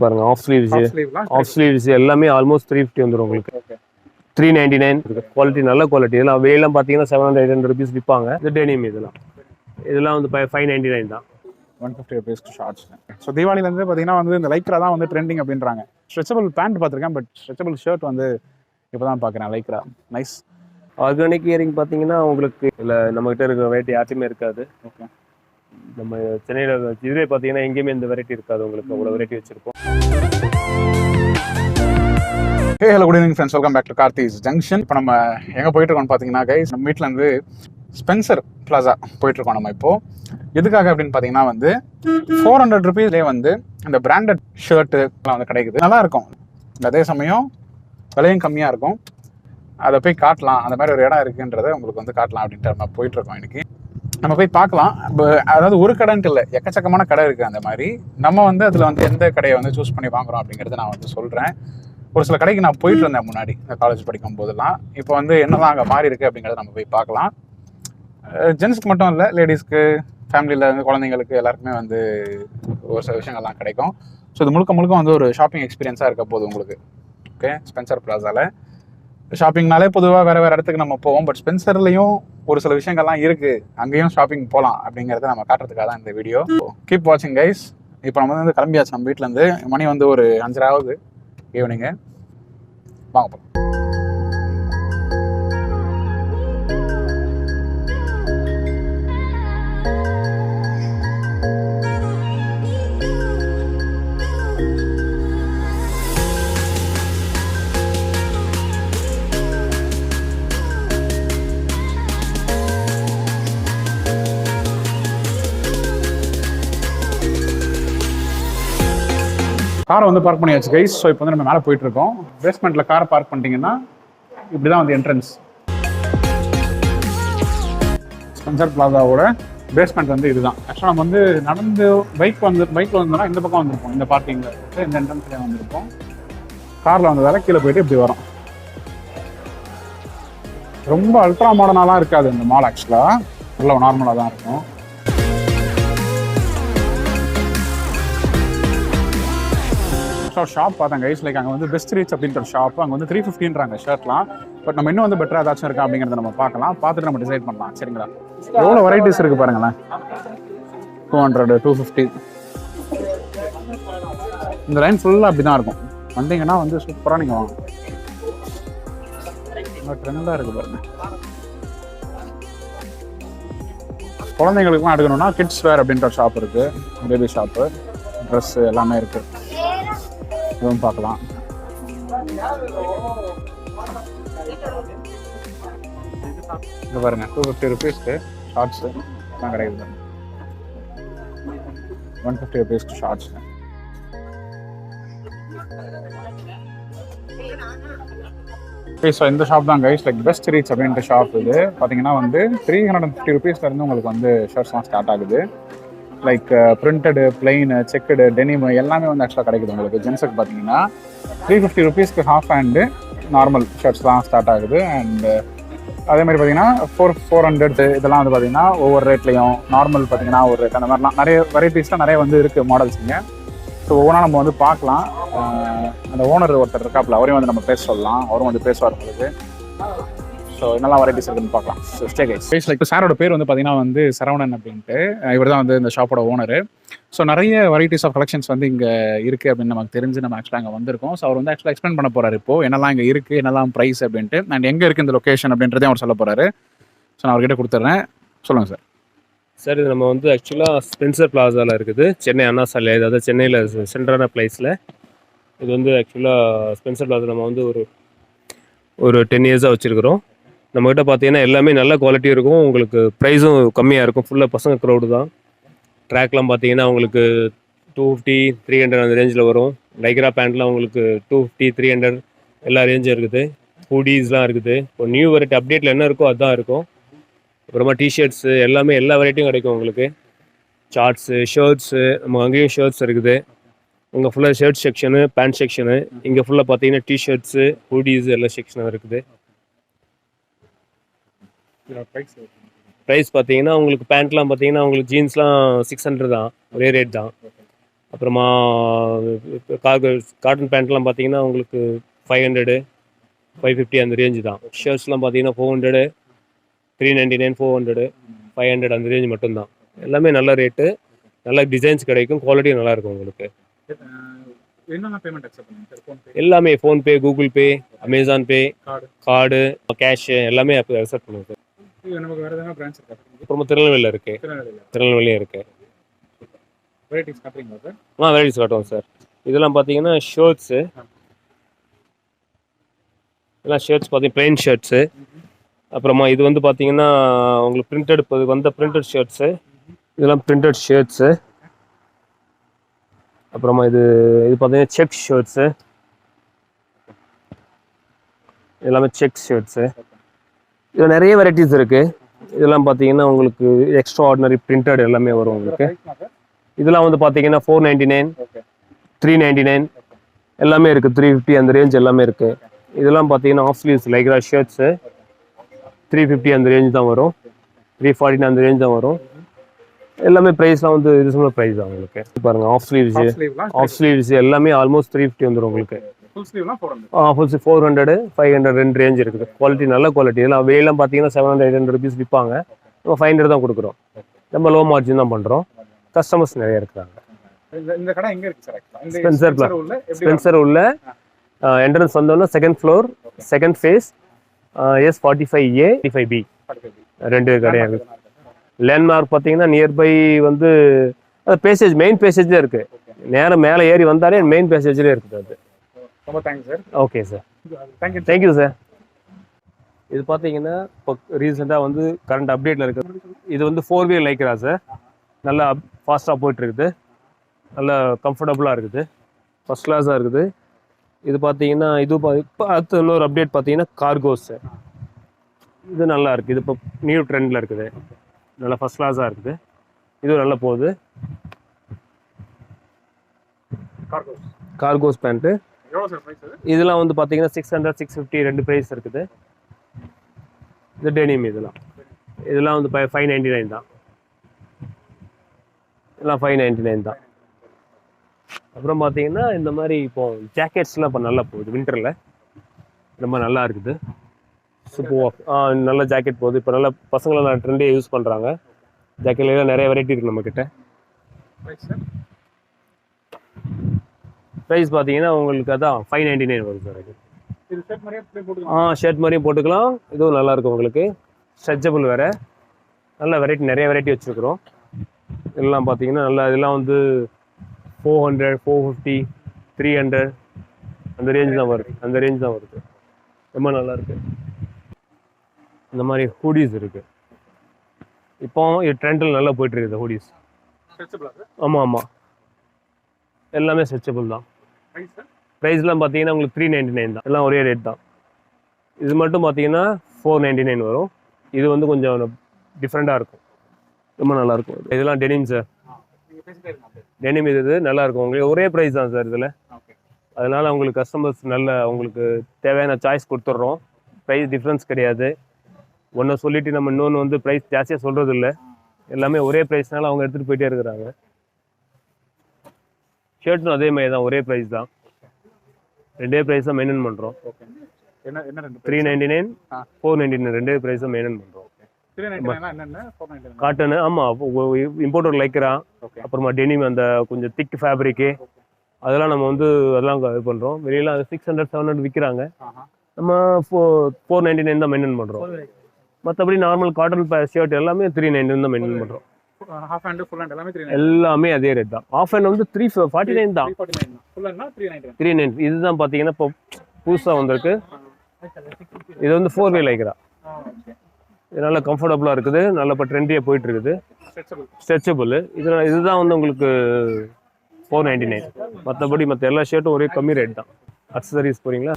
பாருங்க, of sleeves எல்லாமே almost 350 வந்துடும் உங்களுக்கு. 399 குவாலிட்டி, நல்ல குவாலிட்டி. இதெல்லாம் வேலாம் பார்த்தீங்கன்னா 700-800 rupees விற்பாங்க. இது டெனிம், இதெல்லாம் வந்து 599 தான். 150 rupeesக்கு ஷார்ட்ஸ். ஸோ தீபாவளிலேருந்து பார்த்தீங்கன்னா வந்து இந்த லைக்ரா தான் வந்து ட்ரெண்டிங் அப்படின்றாங்க. ஸ்ட்ரெச்சபிள் பேண்ட் பார்த்துருக்கேன், பட் ஸ்ட்ரெச்சபிள் ஷர்ட் வந்து இப்போ தான் பார்க்குறேன். Lycra nice. ஆர்கானிக் இயரிங் பார்த்தீங்கன்னா உங்களுக்கு இல்லை நம்மகிட்ட இருக்கிற வெரைட்டி யார்ட்டுமே இருக்காது. ஓகே, நம்ம சென்னையில் இதுவே பார்த்தீங்கன்னா எங்கேயுமே இந்த வெரைட்டி இருக்காது உங்களுக்கு. அவ்வளோ வெரைட்டி வச்சுருக்கோம். Hey hello, good evening friends, welcome back to Karthi's junction. இப்போ நம்ம எங்கே போயிட்டுருக்கோம்னு பார்த்தீங்கன்னா கைஸ், நம்ம வீட்டிலேருந்து ஸ்பென்சர் பிளாசா போயிட்டுருக்கோம். நம்ம இப்போது எதுக்காக அப்படின்னு பார்த்தீங்கன்னா வந்து 400 rupeesலேயே வந்து இந்த பிராண்டட் ஷர்ட்டுலாம் வந்து கிடைக்குது. நல்லாயிருக்கும், அதே சமயம் விலையும் கம்மியாக இருக்கும். அதை போய் காட்டலாம், அந்த மாதிரி ஒரு இடம் இருக்குன்றதை உங்களுக்கு வந்து காட்டலாம் அப்படின்ட்டு நம்ம போயிட்டுருக்கோம். இன்றைக்கி நம்ம போய் பார்க்கலாம். அதாவது ஒரு கடைன்ட்டு இல்லை, எக்கச்சக்கமான கடை இருக்குது. அந்த மாதிரி நம்ம வந்து அதில் வந்து எந்த கடையை வந்து சூஸ் பண்ணி வாங்குகிறோம் அப்படிங்கிறத நான் வந்து சொல்கிறேன். ஒரு சில கடைக்கு நான் போயிட்டு இருந்தேன் முன்னாடி, காலேஜ் படிக்கும் போதெல்லாம். இப்போ வந்து என்னதான் அங்கே மாறி இருக்குது அப்படிங்கிறத நம்ம போய் பார்க்கலாம். ஜென்ஸுக்கு மட்டும் இல்லை, லேடிஸ்க்கு, ஃபேமிலியில் வந்து குழந்தைங்களுக்கு எல்லாருக்குமே வந்து ஒரு சில விஷயங்கள்லாம் கிடைக்கும். ஸோ இது முழுக்க முழுக்க வந்து ஒரு ஷாப்பிங் எக்ஸ்பீரியன்ஸாக இருக்க போகுது உங்களுக்கு. ஓகே, ஸ்பென்சர் பிளாசாவில் ஷாப்பிங்னாலே பொதுவாக வேறு வேறு இடத்துக்கு நம்ம போவோம். பட் ஸ்பென்சர்லேயும் ஒரு சில விஷயங்கள்லாம் இருக்குது, அங்கேயும் ஷாப்பிங் போகலாம் அப்படிங்கிறத நம்ம காட்டுறதுக்காக தான் இந்த வீடியோ. கீப் வாட்சிங் கைஸ். இப்போ நம்ம வந்து கிளம்பியாச்சு நம்ம வீட்டிலேருந்து. மணி வந்து ஒரு 5:30 ஆகுது ஈவினிங்கு. வாங்க போகலாம். காரை வந்து பார்க் பண்ணியாச்சு கைஸ். ஸோ இப்போ வந்து நம்ம மேலே போயிட்டுருக்கோம். பேஸ்மெண்ட்டில் காரை பார்க் பண்ணிட்டீங்கன்னா இப்படி தான் வந்து என்ட்ரன்ஸ். ஸ்பென்சர் பிளாசாவோட பேஸ்மெண்ட் வந்து இதுதான். ஆக்சுவலாக நம்ம வந்து நடந்து பைக்கில் வந்தோம்னா இந்த பக்கம் வந்திருப்போம், இந்த பார்க்கிங்கில் இந்த என்ட்ரன்ஸ்லேயே வந்திருப்போம். காரில் வந்ததால் கீழே போயிட்டு இப்படி வரோம். ரொம்ப அல்ட்ரா மாடர்னாலாம் இருக்காது இந்த மால். ஆக்சுவலாக நல்லா நார்மலாக தான் இருக்கும். ஷாப் பார்த்தேன் கைஸ். லைக் அங்கே வந்து பெஸ்ட் ரீச் அப்படின்ற ஷாப். அங்கே வந்து 350ன்றாங்க ஷர்ட்லாம். பட் நம்ம இன்னும் வந்து பெட்டராக ஏதாச்சும் இருக்கா அப்படிங்கிறத நம்ம பார்க்கலாம். பார்த்துட்டு நம்ம டிசைட் பண்ணலாம். சரிங்களா? எவ்வளோ வெரைட்டிஸ் இருக்குது பாருங்களேன். 200, 250. இந்த லைன் ஃபுல்லாக அப்படி தான் இருக்கும். வந்தீங்கன்னா வந்து சூப்பராக நீங்கள் வாங்க. ட்ரெண்டாக இருக்குது பாருங்க. குழந்தைங்களுக்குலாம் எடுக்கணும்னா கிட்ஸ் வேர் அப்படின்ற ஷாப் இருக்குது. பேபி ஷாப்பு, ட்ரெஸ்ஸு எல்லாமே இருக்குது. இதுவும் பார்க்கலாம். இது பாருங்க, 250 rupeesக்கு ஷார்ட்ஸு தான் கிடைக்குது. 150 rupeesக்கு ஷார்ட்ஸு. ஸோ இந்த ஷாப் தான் கைஸ், லைக் பெஸ்ட் ரீச் அப்படின்ற ஷாப். இது பார்த்தீங்கன்னா வந்து 350 rupeesலேருந்து உங்களுக்கு வந்து ஷர்ட்ஸ்லாம் ஸ்டார்ட் ஆகுது. Like printed, plain, checked, denim எல்லாமே வந்து ஆக்சுவலாக கிடைக்குது உங்களுக்கு. ஜென்ஸுக்கு பார்த்தீங்கன்னா 350 rupeesக்கு ஹாஃப் ஹேண்டு நார்மல் ஷர்ட்ஸ்லாம் ஸ்டார்ட் ஆகுது. அண்ட் அதே மாதிரி பார்த்தீங்கன்னா 400 இதெல்லாம் வந்து பார்த்தீங்கன்னா ஒவ்வொரு ரேட்லையும். நார்மல் பார்த்தீங்கன்னா ஒரு ரேட், அந்த மாதிரிலாம் நிறைய வெரைட்டிஸ்லாம் நிறைய வந்து இருக்குது மாடல்ஸுங்க. ஸோ ஒவ்வொன்றா நம்ம வந்து பார்க்கலாம். அந்த ஓனர் ஒருத்தர் இருக்காப்புல, அவரையும் வந்து நம்ம பேச சொல்லலாம். அவரும் வந்து பேசுவார் உங்களுக்கு. ஸோ என்னெல்லாம் வெரைட்டிஸ் இருக்குன்னு பார்க்கலாம். So stay guys. லைக் சாரோட பேர் வந்து பார்த்தீங்கன்னா வந்து சரவணன் அப்படின்ட்டு. இவர் தான் வந்து இந்த ஷாப்போட ஓனரு. ஸோ நிறைய வெரைட்டிஸ் ஆஃப் கலெக்ஷன்ஸ் வந்து இங்கே இருக்குது அப்படின்னு நமக்கு தெரிஞ்சு நம்ம ஆக்சுவலாக அங்கே வந்திருக்கோம். ஸோ அவர் வந்து ஆக்சுவலாக எக்ஸ்பிளைன் பண்ண போகிறாரு இப்போது என்னெல்லாம் இங்கே இருக்குது, என்னெல்லாம் ப்ரைஸ் அப்படின்ட்டு, அண்ட் எங்கே இருக்குது இந்த லொக்கேஷன் அப்படின்றதையும் அவர் சொல்ல போகிறாரு. ஸோ நான் அவர்கிட்ட கொடுத்துட்றேன். சொல்லுங்கள் சார். சார், இது நம்ம வந்து ஆக்சுவலாக ஸ்பென்சர் பிளாசாவில் இருக்குது, சென்னை அண்ணா சாலை. அதாவது சென்னையில் சென்ட்ரான பிளேஸில். இது வந்து ஆக்சுவலாக ஸ்பென்சர் பிளாசா நம்ம வந்து ஒரு 10 years வச்சுருக்கிறோம். நம்மக்கிட்ட பார்த்தீங்கன்னா எல்லாமே நல்ல குவாலிட்டி இருக்கும். உங்களுக்கு ப்ரைஸும் கம்மியாக இருக்கும். ஃபுல்லாக பசங்க க்ரௌடு தான். ட்ராக்லாம் பார்த்தீங்கன்னா உங்களுக்கு 250, 300 அந்த ரேஞ்சில் வரும். லைக்ரா பேண்ட்லாம் உங்களுக்கு 250, 300 எல்லா ரேஞ்சும் இருக்குது. ஹூடிஸ்லாம் இருக்குது. இப்போ நியூ வெரைட்டி அப்டேட்டில் என்ன இருக்கோ அதுதான் இருக்கும். அப்புறமா டிஷர்ட்ஸு எல்லாமே எல்லா வெரைட்டியும் கிடைக்கும் உங்களுக்கு. ஷார்ட்ஸு, ஷர்ட்ஸு, நம்ம அங்கேயும் ஷர்ட்ஸ் இருக்குது. இங்கே ஃபுல்லாக ஷர்ட் செக்ஷனு, பேண்ட் செக்ஷனு. இங்கே ஃபுல்லாக பார்த்தீங்கன்னா டிஷர்ட்ஸு, ஹூடிஸ் எல்லா செக்ஷனும் இருக்குது. ப்ரைஸ் பார்த்தீங்கன்னா உங்களுக்கு பேண்ட்லாம் பார்த்தீங்கன்னா உங்களுக்கு ஜீன்ஸ்லாம் 600 தான், ஒரே ரேட் தான். அப்புறமா காட்டன் பேண்ட்லாம் பார்த்தீங்கன்னா உங்களுக்கு 500 550 அந்த ரேஞ்சு தான். ஷர்ட்ஸ்லாம் பார்த்தீங்கன்னா 400 399 400 500 அந்த ரேஞ்ச் மட்டும்தான். எல்லாமே நல்ல ரேட்டு, நல்ல டிசைன்ஸ் கிடைக்கும், குவாலிட்டியும் நல்லா இருக்கும் உங்களுக்கு. என்னென்ன பேமெண்ட் அக்செப்ட் பண்ணுங்க சார்? ஃபோன்பே எல்லாமே ஃபோன்பே, கூகுள் பே, அமேசான் பே, கார்டு, கேஷ் எல்லாமே அக்செப்ட் பண்ணுவோம் சார். நமக்கு வேறு எதனா பிரான்ச் இருக்கா? அப்புறமா திருநெல்வேலியில் இருக்கு, திருநெல்வேலியும் இருக்கு. வெரைட்டிஸ் காட்டுறீங்களா சார்? வெரைட்டிஸ் காட்டுவோம் சார். இதெல்லாம் பார்த்தீங்கன்னா ஷர்ட்ஸு, எல்லாம் ஷர்ட்ஸ் பார்த்தீங்கன்னா பிளெயின் ஷர்ட்ஸு. அப்புறமா இது வந்து பார்த்தீங்கன்னா உங்களுக்கு பிரிண்டட் வந்த பிரிண்டட் ஷர்ட்ஸு, இதெல்லாம் பிரிண்டட் ஷர்ட்ஸு. அப்புறமா இது பார்த்தீங்கன்னா செக் ஷர்ட்ஸு, எல்லாமே செக் ஷர்ட்ஸு. இதில் நிறைய வெரைட்டிஸ் இருக்குது. இதெல்லாம் பார்த்தீங்கன்னா உங்களுக்கு எக்ஸ்ட்ரா ஆர்டினரி பிரிண்டட் எல்லாமே வரும் உங்களுக்கு. இதெல்லாம் வந்து பார்த்தீங்கன்னா 499 399 எல்லாமே இருக்குது. 350 அந்த ரேஞ்ச் எல்லாமே இருக்குது. இதெல்லாம் பார்த்தீங்கன்னா ஆஃப் ஸ்லீவ்ஸ் லைக்ரா ஷர்ட்ஸு 350 அந்த ரேஞ்ச் தான் வரும், 340 அந்த ரேஞ்ச் தான் வரும். எல்லாமே ப்ரைஸ்லாம் வந்து ரீசனபிள் ப்ரைஸ் தான் உங்களுக்கு. பாருங்க ஆஃப் ஸ்லீவ்ஸ் எல்லாமே ஆல்மோஸ்ட் 350 வந்துடும் உங்களுக்கு. ஃபுல் 400 500 ரெண்டு ரேஞ்ச் இருக்குது. குவாலிட்டி நல்ல குவாலிட்டி. இதெல்லாம் வெளியெல்லாம் பார்த்தீங்கன்னா 700 800 ருபீஸ் விற்பாங்க. நம்ம 500 தான் கொடுக்குறோம். நம்ம லோ மார்ஜின் தான் பண்ணுறோம். கஸ்டமர்ஸ் நிறைய இருக்கிறாங்க. இந்த கடை எங்கே இருக்குது சார்? ஸ்பென்சர் உள்ள என்ட்ரன்ஸ் வந்தோன்னா second floor, second phase, S45A 45B ரெண்டு கடையாக இருக்குது. லேண்ட்மார்க் பார்த்தீங்கன்னா நியர்பை வந்து பேசேஜ், மெயின் பேசேஜ்லேயே இருக்குது. நேரம் மேலே ஏறி வந்தாலே மெயின் பேசேஜ்லேயே இருக்குது அது. ரொம்ப thanks sir. Okay sir, thank you sir. இது பார்த்தீங்கன்னா இப்போ ரீசெண்டாக வந்து கரண்ட் அப்டேட்டில் இருக்குது. இது வந்து 4-wheel லைக்ரா சார். நல்லா ஃபாஸ்ட்டாக போயிட்டுருக்குது, நல்லா கம்ஃபர்டபுளாக இருக்குது, ஃபஸ்ட் கிளாஸாக இருக்குது. இது பார்த்தீங்கன்னா இது இப்போ அடுத்து இன்னொரு அப்டேட் பார்த்தீங்கன்னா கார்கோஸ் சார். இது நல்லா இருக்குது. இது இப்போ நியூ ட்ரெண்டில் இருக்குது, நல்லா ஃபஸ்ட் கிளாஸாக இருக்குது. இதுவும் நல்லா போகுது. கார்கோஸ் பேண்ட்டு இதெல்லாம் வந்து பார்த்தீங்கன்னா 600 650 ரெண்டு ப்ரைஸ் இருக்குது. இது டெனிம். இதெல்லாம் வந்து 599 தான். இதெல்லாம் 599 தான். அப்புறம் பார்த்தீங்கன்னா இந்த மாதிரி இப்போ ஜாக்கெட்ஸ்லாம் இப்போ நல்லா போகுது. வின்டரில் ரொம்ப நல்லா இருக்குது. சூப்பர் நல்ல ஜாக்கெட் போகுது. இப்போ நல்லா பசங்களாம் ட்ரெண்டே யூஸ் பண்ணுறாங்க. ஜாக்கெட்லாம் நிறைய வெரைட்டி இருக்குது நம்மக்கிட்ட. ப்ரைஸ் பார்த்தீங்கன்னா உங்களுக்கு அதான் 599 வரும் சார். அது ஷர்ட் மாதிரியும் போட்டுக்கலாம். இதுவும் நல்லாயிருக்கும் உங்களுக்கு. ஸ்ட்ரெச்சபிள் வேறு. நல்ல வெரைட்டி, நிறைய வெரைட்டி வச்சுருக்குறோம். இதெல்லாம் பார்த்தீங்கன்னா நல்லா, இதெல்லாம் வந்து 400 450 300 அந்த ரேஞ்ச் தான் வருது. ரொம்ப நல்லாயிருக்கு. இந்த மாதிரி ஹூடிஸ் இருக்குது. இப்போ ட்ரெண்டில் நல்லா போயிட்டுருக்குது ஹூடிஸ். ஆமாம், எல்லாமே ஸ்ட்ரெச்சபிள் தான். ப்ரைஸ்லாம் பார்த்தீங்கன்னா உங்களுக்கு 399 தான். எல்லாம் ஒரே ரேட் தான். இது மட்டும் பார்த்தீங்கன்னா 499 வரும். இது வந்து கொஞ்சம் டிஃப்ரெண்ட்டாக இருக்கும், ரொம்ப நல்லாயிருக்கும். இதெல்லாம் டெனிம் சார். டெனிம் இது நல்லாயிருக்கும். உங்களுக்கு ஒரே ப்ரைஸ் தான் சார் இதில். அதனால் உங்களுக்கு கஸ்டமர்ஸ் நல்ல உங்களுக்கு தேவையான சாய்ஸ் கொடுத்துட்றோம். ப்ரைஸ் டிஃப்ரென்ஸ் கிடையாது. ஒன்று சொல்லிவிட்டு நம்ம இன்னொன்று வந்து ப்ரைஸ் ஜாஸ்தியாக சொல்கிறது இல்லை. எல்லாமே ஒரே ப்ரைஸ்னால அவங்க எடுத்துகிட்டு போயிட்டே இருக்கிறாங்க. ஷர்ட்டும் அதே மாதிரி தான், ஒரே ப்ரைஸ் தான். ரெண்டே ப்ரைஸ் தான் மெயின்டைன் பண்ணுறோம். 399 499 ரெண்டே ப்ரைஸ் தான் மெயின்டைன் பண்ணுறோம். காட்டனு ஆமாம், இம்போர்ட்டர் லைக்ரா, அப்புறமா டெனிம் அந்த கொஞ்சம் திக் ஃபேப்ரிக்கு அதெல்லாம் நம்ம வந்து அதெல்லாம் இது பண்ணுறோம். வெளியெல்லாம் 600 700 விற்கிறாங்க. நம்ம 499 தான் மெயின்டைன் பண்ணுறோம். மற்றபடி நார்மல் காட்டன் ஷர்ட் எல்லாமே 399 தான் மெயின்டைன் பண்ணுறோம். எல்லாமே அதே ரேட் தான். ஆஃப் ஹேண்ட் வந்து 349 தான். 390 இதுதான் பார்த்தீங்கன்னா இப்போ புதுசாக வந்திருக்கு. இது வந்து 4-wheel லைக்ரா. இது நல்லா கம்ஃபர்டபுளாக இருக்குது. நல்லா இப்போ ட்ரெண்டியாக போயிட்டு இருக்குது. ஸ்ட்ரெச்சபிள். இதுதான் வந்து உங்களுக்கு 499. மற்றபடி மற்ற எல்லா ஷர்ட்டும் ஒரே கம்மி ரேட் தான். அக்சசரிஸ் போகிறீங்களா?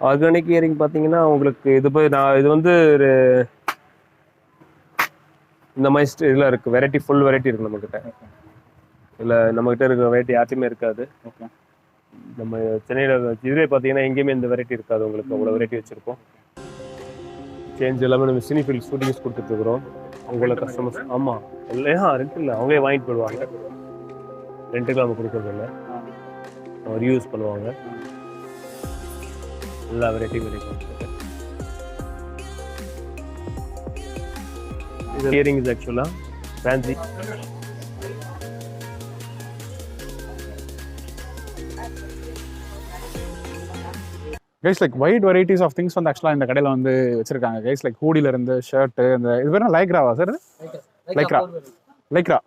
ஆர்கானிக் இயரிங் பார்த்தீங்கன்னா உங்களுக்கு இது வந்து இந்த மாதிரி இதில் இருக்குது. வெரைட்டி ஃபுல் வெரைட்டி இருக்குது நம்மக்கிட்ட. இல்லை நம்மக்கிட்ட இருக்கிற வெரைட்டி யார்ட்டையுமே இருக்காது. நம்ம சென்னையில் இதுவே பார்த்தீங்கன்னா எங்கேயுமே இந்த வெரைட்டி இருக்காது உங்களுக்கு. அவ்வளோ வெரைட்டி வச்சுருக்கோம். சேஞ்ச் எல்லாமே நம்ம சினி ஃபீல்ட் ஷூட்டிங்ஸ் கொடுத்துட்ருக்குறோம். உங்களை கஸ்டமர்ஸ் ஆமாம் இல்லையா ரெண்ட் இல்லை அவங்களே வாங்கிட்டு போயிடுவாங்க. ரெண்ட்டுக்கு நம்ம கொடுக்குறது இல்லை, அவர் யூஸ் பண்ணுவாங்க. எல்லா வெரைட்டியும் கிடைக்கும். இது இயரிங்ஸ் ஆக்சுவலாக fancy. Guys like wide varieties of things வந்து ஆக்சுவலாக இந்த கடையில் வந்து வச்சிருக்காங்க கைஸ். லைக் ஹூடியில இருந்து ஷர்ட்டு, இந்த இது வேறு லைக்ராவா சார்? லைக்ரா லைக்ரா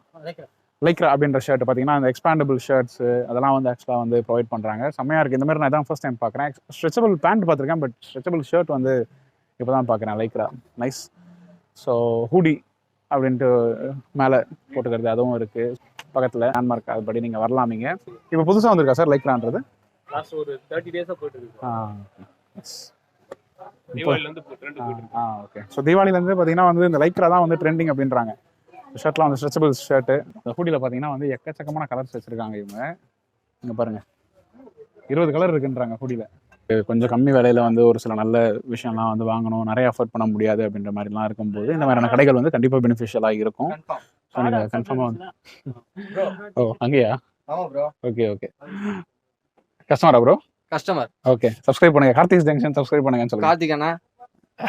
லைக்ரா அப்படின்ற ஷர்ட் பார்த்தீங்கன்னா அந்த எக்ஸ்பேண்டபிள் ஷர்ட்ஸு அதெல்லாம் வந்து ஆக்சுவலாக வந்து ப்ரொவைட் பண்ணுறாங்க. செம்மையாக இருக்குது. இந்த மாதிரி நான் தான் ஃபர்ஸ்ட் டைம் பார்க்குறேன். ஸ்ட்ரெச்சபிள் பேண்ட் பார்த்துருக்கேன், பட் ஸ்ட்ரெச்சபிள் ஷர்ட் வந்து இப்போ தான் பார்க்குறேன். Lycra nice. ஸோ ஹூடி அப்படின்ட்டு மேலே போட்டுக்கிறது அதுவும் இருக்குது பக்கத்தில் லேண்ட்மார்க். அதுபடி நீங்கள் வரலாம். நீங்கள் இப்போ புதுசாக வந்திருக்கா சார் லைக்ரான்றது? லாஸ்ட் ஒரு 30 டேஸாக போயிட்டு இருக்கு. ஓகே. ஸோ தீபாவளிலேருந்து பார்த்தீங்கன்னா வந்து இந்த லைக்ரா தான் வந்து ட்ரெண்டிங் அப்படின்றாங்க. ஷர்ட்லாம் வந்து ஸ்ட்ரெச்சபிள் ஷர்ட்டு. இந்த ஹூடியில் பார்த்தீங்கன்னா வந்து எக்கச்சக்கமான கலர்ஸ் வச்சுருக்காங்க இவங்க. இங்கே பாருங்கள் 20 கலர் இருக்குன்றாங்க ஹூடியில். கொஞ்சம் கம்மி விலையில் வந்து ஒரு சில நல்ல விஷயம்லாம் வந்து வாங்கணும், நிறைய அஃபோர்ட் பண்ண முடியாது அப்படின்ற மாதிரிலாம் இருக்கும்போது இந்த மாதிரியான கடைகள் வந்து கண்டிப்பாக பெனிஃபிஷியலாக இருக்கும். ஸோ நீங்கள் கன்ஃபார்மாக வந்து ஓ அங்கேயா? Okay okay. கஸ்டமரா ப்ரோ? கஸ்டமர். ஓகே. சப்ஸ்கிரைப் பண்ணுங்க, கார்த்திஸ் ஜங்ஷன் சப்ஸ்கிரைப் பண்ணுங்கன்னு சொல்லுங்க. கார்த்திக் அண்ணா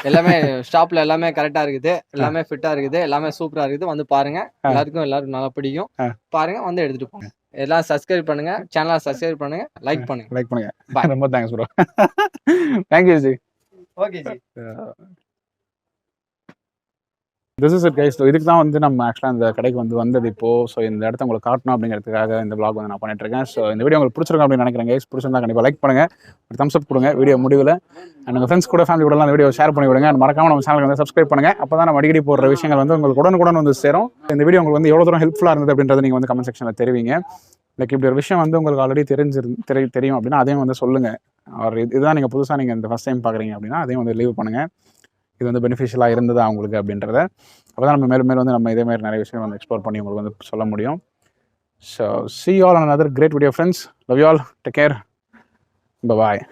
எல்லாமே ஸ்டாப்ல எல்லாமே கரெக்டா இருக்குது, எல்லாமே ஃபிட்டா இருக்குது, எல்லாமே சூப்பரா இருக்குது. வந்து பாருங்க, எல்லாருக்கும் நல்லா பிடிக்கும். பாருங்க, வந்து எடுத்துட்டு போங்க. எல்லாம் சப்ஸ்கிரைப் பண்ணுங்க, சேனலை சப்ஸ்கிரைப் பண்ணுங்க, லைக் பண்ணுங்க. ரொம்ப thanks bro. Thank you G. Okay G. This is it guys. So இதுக்கு தான் வந்து நம்ம ஆக்சுவலாக இந்த கடைக்கு வந்து வந்தது இப்போது. ஸோ இந்த இடத்த உங்களுக்கு காட்டணும் அப்படிங்கிறதுக்காக இந்த vlog வந்து நான் பண்ணிட்டு இருக்கேன். ஸோ இந்த வீடியோ உங்களுக்கு பிடிச்சிருக்கும் அப்படின்னு நினைக்கிறேன் கைஸ். பிடிச்சிருந்தா கண்டிப்பாக லைக் பண்ணுங்கள், ஒரு தம்ஸ் அப் கொடுங்க வீடியோ முடிவில். அண்ட் உங்கள் ஃப்ரெண்ட்ஸ் கூட ஃபேமிலி கூடலாம் இந்த வீடியோ ஷேர் பண்ணி விடுங்க. அண்ட் மறக்காம நம்ம சேனலுக்கு வந்து சப்ஸ்கிரைப் பண்ணுங்கள். அப்போ தான் நம்ம அடிக்கடி போடுற விஷயங்கள் வந்து உங்களுக்கு உடனுக்குடன் வந்து சேரும். இந்த வீடியோ உங்களுக்கு வந்து எவ்வளோ தூரம் ஹெல்ப்ஃபுல்லாக இருந்தது அப்படின்றத நீங்கள் வந்து கமெண்ட் செக்ஷனில் தெரிவிங்க. லைக் இப்படி ஒரு விஷயம் வந்து உங்களுக்கு ஆல்ரெடி தெரியும் அப்படின்னா அதையும் வந்து சொல்லுங்கள். அவர் இதுதான் நீங்கள் புதுசாக நீங்கள் இந்த ஃபஸ்ட் டைம் பார்க்குறீங்க அப்படின்னா அதையும் வந்து லீவ் பண்ணுங்கள். இது வந்து பெனிஃபிஷியலாக இருந்ததா உங்களுக்கு அப்படின்றத. அப்போ தான் நம்ம மேலும் வந்து நம்ம இதே மாதிரி நிறைய விஷயம் வந்து எக்ஸ்ப்ளோர் பண்ணி உங்களுக்கு வந்து சொல்ல முடியும். So see you all on another great video friends. Love you all. Take care. Bye bye.